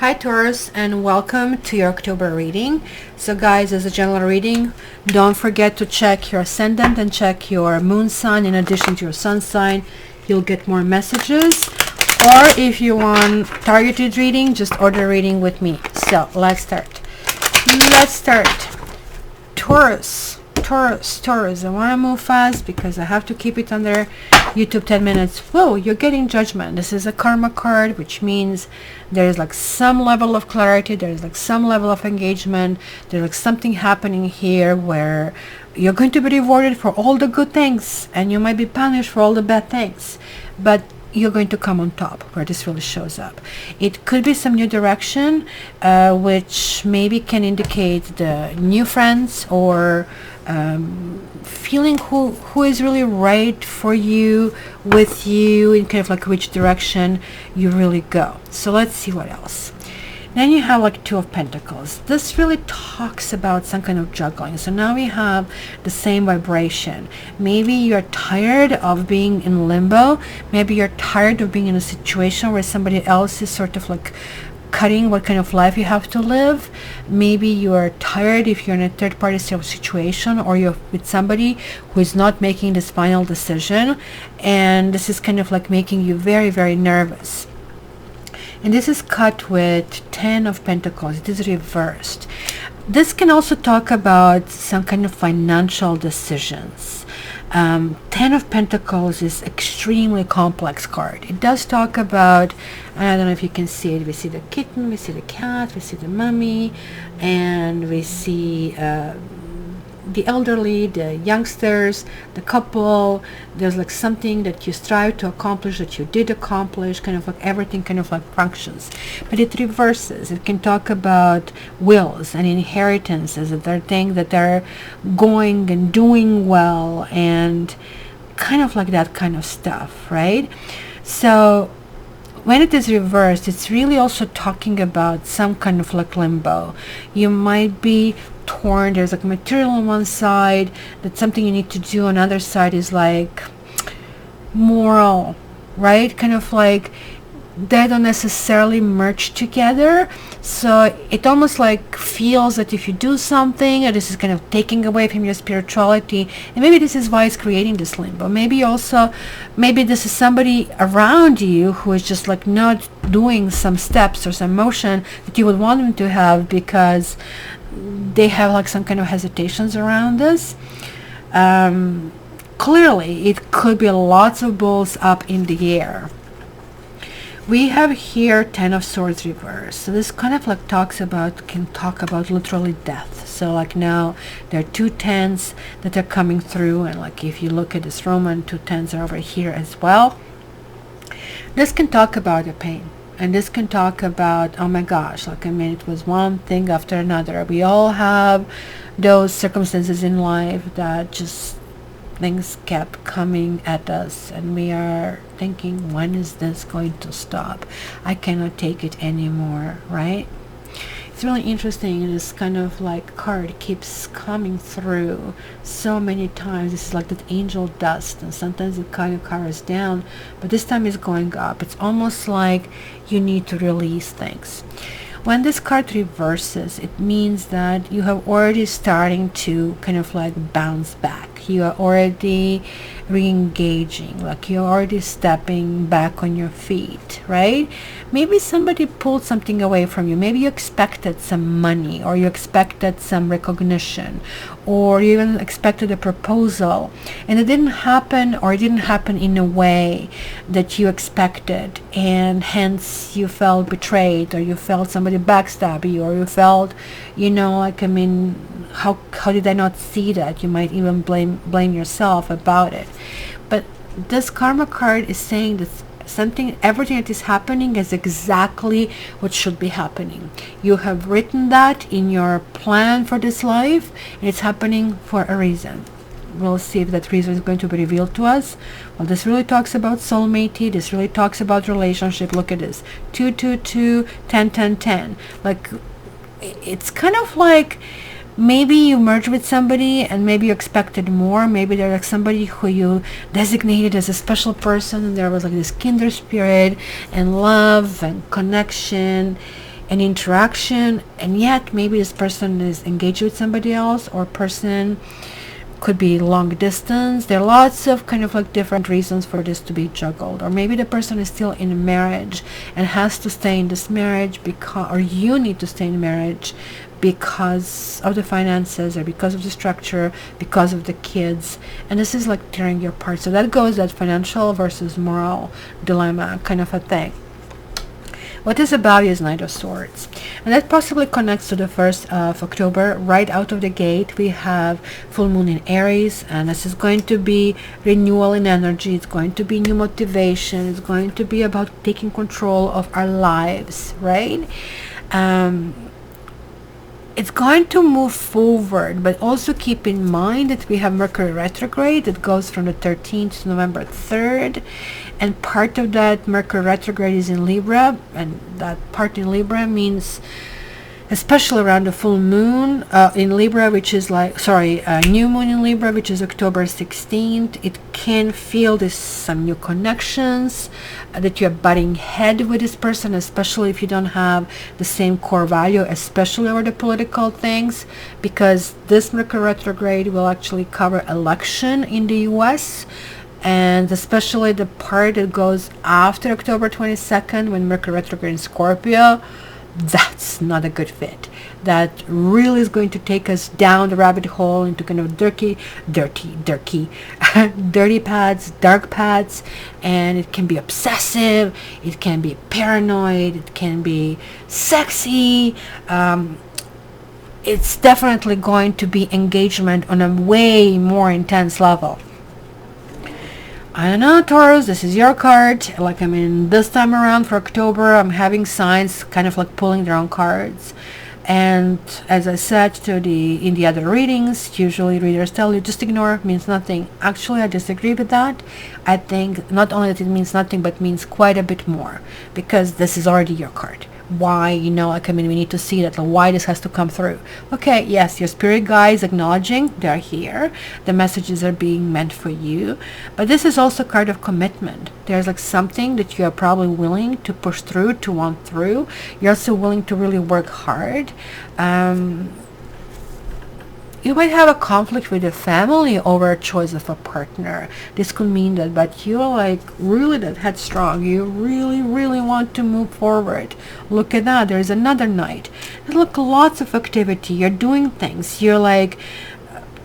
Hi Taurus, and welcome to your October reading. So guys, as a general reading, don't forget to check your ascendant and check your moon sign in addition to your sun sign. You'll get more messages. Or if you want targeted reading, just order reading with me. So let's start. Taurus. I want to move fast because I have to keep it under YouTube 10 minutes. Whoa, you're getting judgment. This is a karma card, which means there's like some level of clarity. There's like some level of engagement. There's like something happening here where you're going to be rewarded for all the good things and you might be punished for all the bad things. But you're going to come on top where this really shows up. It could be some new direction, which maybe can indicate the new friends or feeling who is really right for you, with you, in kind of like which direction you really go. So let's see what else. Then you have like Two of Pentacles. This really talks about some kind of juggling. So now we have the same vibration. Maybe you're tired of being in limbo. Maybe you're tired of being in a situation where somebody else is sort of like cutting what kind of life you have to live. Maybe you are tired if you're in a third party situation, or you're with somebody who is not making this final decision, and this is kind of like making you very, very nervous. And this is cut with 10 of Pentacles. It is reversed. This can also talk about some kind of financial decisions. 10 of Pentacles is extremely complex card. It does talk about, I don't know if you can see it, we see the kitten, we see the cat, we see the mummy, and we see the elderly, the youngsters, the couple. There's like something that you strive to accomplish, that you did accomplish, kind of like everything kind of like functions. But it reverses. It can talk about wills and inheritances, that they're things that they're going and doing well, and kind of like that kind of stuff, right? So when it is reversed, it's really also talking about some kind of like limbo. You might be torn. There's like material on one side, that's something you need to do. On the other side is like moral, right? Kind of like they don't necessarily merge together. So it almost like feels that if you do something, this is kind of taking away from your spirituality, and maybe this is why it's creating this limbo. Maybe this is somebody around you who is just like not doing some steps or some motion that you would want them to have, because they have like some kind of hesitations around this. Clearly it could be lots of balls up in the air. We have here 10 of Swords reversed. So this kind of like can talk about literally death. So like now there are 2 10s that are coming through, and like if you look at this Roman, 2 10s are over here as well. This can talk about the pain. And this can talk about, oh my gosh, like, I mean, it was one thing after another. We all have those circumstances in life that just things kept coming at us, and we are thinking, when is this going to stop? I cannot take it anymore, right? It's really interesting. This kind of like card keeps coming through so many times. This is like that angel dust, and sometimes it kind of covers down, but this time it's going up. It's almost like you need to release things. When this card reverses, it means that you have already starting to kind of like bounce back. You are already re-engaging, like you're already stepping back on your feet, right? Maybe somebody pulled something away from you. Maybe you expected some money, or you expected some recognition, or you even expected a proposal, and it didn't happen, or it didn't happen in a way that you expected, and hence you felt betrayed, or you felt somebody backstab you, or you felt, like, I mean, how did I not see that? You might even blame yourself about it. But this karma card is saying that everything that is happening is exactly what should be happening. You have written that in your plan for this life, and it's happening for a reason. We'll see if that reason is going to be revealed to us. Well, this really talks about soulmate. This really talks about relationship. Look at this. 2 2 2 10 10 10. Like, it's kind of like maybe you merged with somebody and maybe you expected more. Maybe they're like somebody who you designated as a special person, and there was like this kindred spirit and love and connection, an interaction, and yet maybe this person is engaged with somebody else, or person could be long distance. There are lots of kind of like different reasons for this to be juggled. Or maybe the person is still in a marriage and has to stay in this marriage because, or you need to stay in marriage because of the finances, or because of the structure, because of the kids, and this is like tearing you apart. So that goes that financial versus moral dilemma kind of a thing. What is about is Knight of Swords, and that possibly connects to the 1st of October. Right out of the gate we have full moon in Aries, and this is going to be renewal in energy. It's going to be new motivation. It's going to be about taking control of our lives, right? It's going to move forward, but also keep in mind that we have Mercury retrograde that goes from the 13th to November 3rd, and part of that Mercury retrograde is in Libra, and that part in Libra means, especially around the full moon in Libra, which is like, new moon in Libra, which is October 16th, it can feel this some new connections, that you're butting head with this person, especially if you don't have the same core value, especially over the political things, because this Mercury retrograde will actually cover election in the US, and especially the part that goes after October 22nd when Mercury retrograde in Scorpio. That's not a good fit. That really is going to take us down the rabbit hole into kind of dirty paths, dark paths, and it can be obsessive, it can be paranoid, it can be sexy. It's definitely going to be engagement on a way more intense level. I don't know, Taurus, this is your card. Like, I mean, this time around for October, I'm having signs kind of like pulling their own cards. And as I said in the other readings, usually readers tell you just ignore, means nothing. Actually, I disagree with that. I think not only that it means nothing, but means quite a bit more, because this is already your card. Why, like, I mean, we need to see that, why this has to come through. Okay, yes, your spirit guides acknowledging they're here, the messages are being meant for you, but this is also a card of commitment. There's like something that you are probably willing to push through, to want through. You're also willing to really work hard. You might have a conflict with the family over a choice of a partner. This could mean that, but you're like really that headstrong. You really, really want to move forward. Look at that. There's another Knight. Look, lots of activity. You're doing things. You're like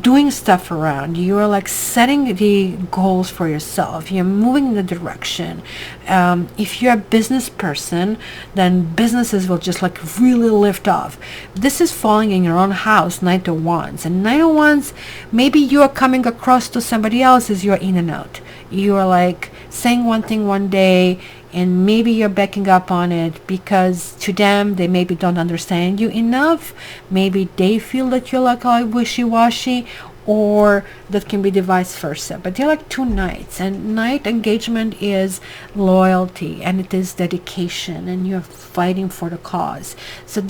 doing stuff around. You are like setting the goals for yourself. You're moving in the direction. If you're a business person, then businesses will just like really lift off. This is falling in your own house, Knight of Wands. And Knight of Wands, maybe you are coming across to somebody else as you're in and out. You are like saying one thing one day, and maybe you're backing up on it because to them they maybe don't understand you enough. Maybe they feel that you're like wishy-washy, or that can be the vice versa. But they're like two Knights, and Knight engagement is loyalty, and it is dedication, and you're fighting for the cause. So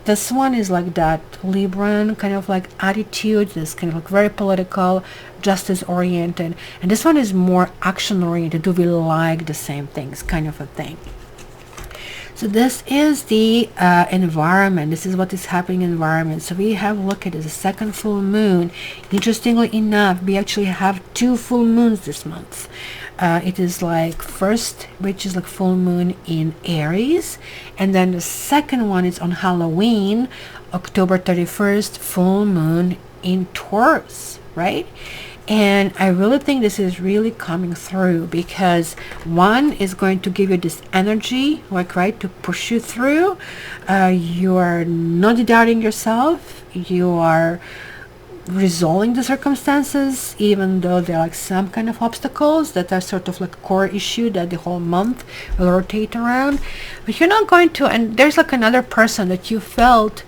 this one is like that Libran kind of like attitude, this kind of like very political, justice oriented, and this one is more action oriented. Do we like the same things, kind of a thing. So this is the environment. This is what is happening in the environment. So we have, look at it, the second full moon. Interestingly enough, we actually have two full moons this month. It is like first, which is like full moon in Aries, and then the second one is on Halloween, October 31st, full moon in Taurus, right? And I really think this is really coming through, because one is going to give you this energy, like, right, to push you through. You are not doubting yourself. You are resolving the circumstances, even though there are like some kind of obstacles that are sort of like a core issue that the whole month will rotate around. But you're not going to, and there's like another person that you felt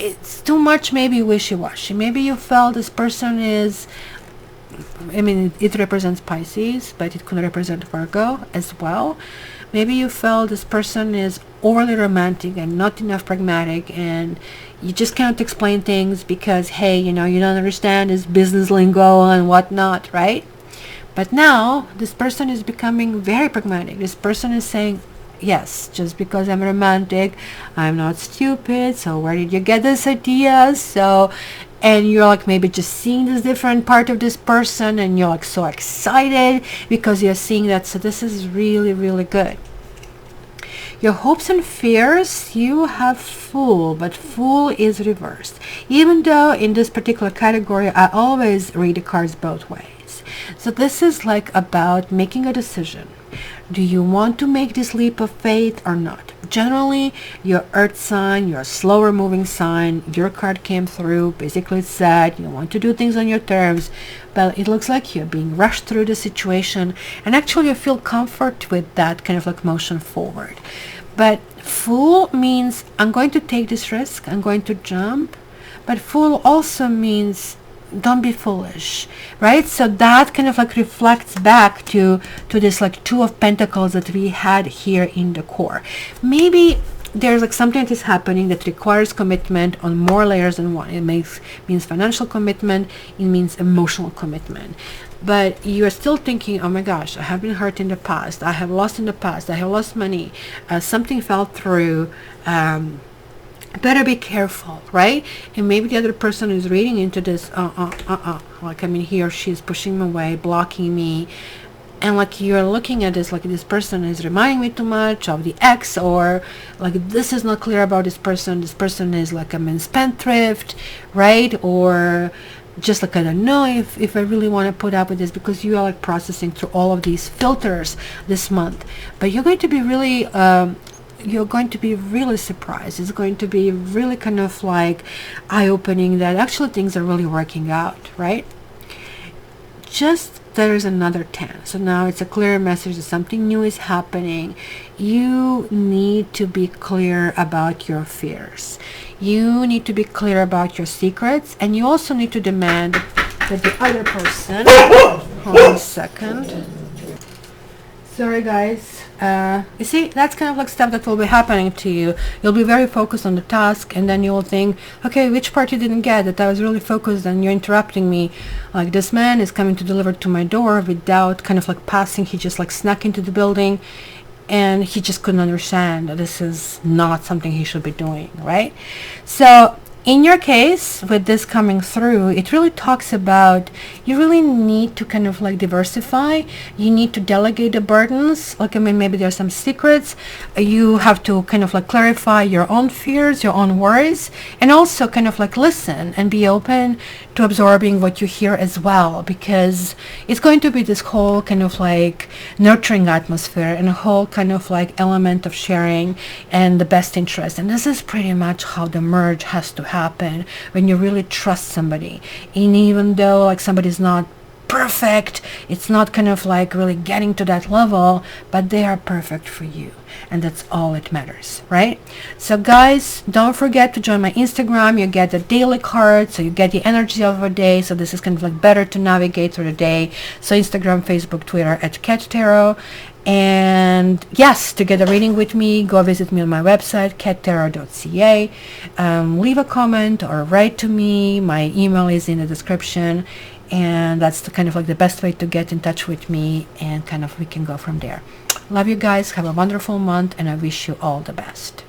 it's too much, maybe wishy-washy. Maybe you felt this person is, I mean, it represents Pisces, but it could represent Virgo as well. Maybe you felt this person is overly romantic and not enough pragmatic, and you just cannot explain things because, hey, you don't understand this business lingo and whatnot, right? But now this person is becoming very pragmatic. This person is saying, yes, just because I'm romantic, I'm not stupid. So where did you get this idea? So, and you're like maybe just seeing this different part of this person, and you're like so excited because you're seeing that. So this is really, really good. Your hopes and fears, you have Fool, but Fool is reversed. Even though in this particular category, I always read the cards both ways. So this is like about making a decision. Do you want to make this leap of faith or not? Generally, your earth sign, your slower moving sign, your card came through. Basically, it said you want to do things on your terms, but it looks like you're being rushed through the situation, and actually you feel comfort with that kind of like motion forward. But Fool means I'm going to take this risk, I'm going to jump. But Fool also means don't be foolish, right? So that kind of like reflects back to this like Two of Pentacles that we had here in the core. Maybe there's like something that is happening that requires commitment on more layers than one. It means financial commitment, it means emotional commitment. But you're still thinking, oh my gosh, I have been hurt in the past, I have lost in the past, I have lost money, something fell through, better be careful, right? And maybe the other person is reading into this, like, I mean, he or she is pushing me away, blocking me, and like you're looking at this like this person is reminding me too much of the ex, or like this is not clear about this person is like a spendthrift, right? Or just like I don't know if I really want to put up with this, because you are like processing through all of these filters this month. But you're going to be really surprised. It's going to be really kind of like eye-opening that actually things are really working out, right? Just there is another 10. So now it's a clear message that something new is happening. You need to be clear about your fears. You need to be clear about your secrets, and you also need to demand that the other person hold on a second. Sorry guys, you see, that's kind of like stuff that will be happening to you. You'll be very focused on the task, and then you'll think, okay, which part you didn't get, that I was really focused and you're interrupting me. Like this man is coming to deliver to my door without kind of like passing. He just like snuck into the building, and he just couldn't understand that this is not something he should be doing, right? So in your case, with this coming through, it really talks about you really need to kind of like diversify. You need to delegate the burdens. Like, I mean, maybe there's some secrets. You have to kind of like clarify your own fears, your own worries, and also kind of like listen and be open to absorbing what you hear as well, because it's going to be this whole kind of like nurturing atmosphere and a whole kind of like element of sharing and the best interest. And this is pretty much how the merge has to happen when you really trust somebody. And even though like somebody's not perfect, it's not kind of like really getting to that level, but they are perfect for you, and that's all that matters, right? So guys, don't forget to join my Instagram. You get the daily card, so you get the energy of a day. So this is kind of like better to navigate through the day. So Instagram, Facebook, Twitter at Cat Tarot. And yes, to get a reading with me, go visit me on my website, cattarot.ca. Leave a comment or write to me. My email is in the description, and that's the kind of like the best way to get in touch with me, and kind of we can go from there. Love you guys. Have a wonderful month, and I wish you all the best.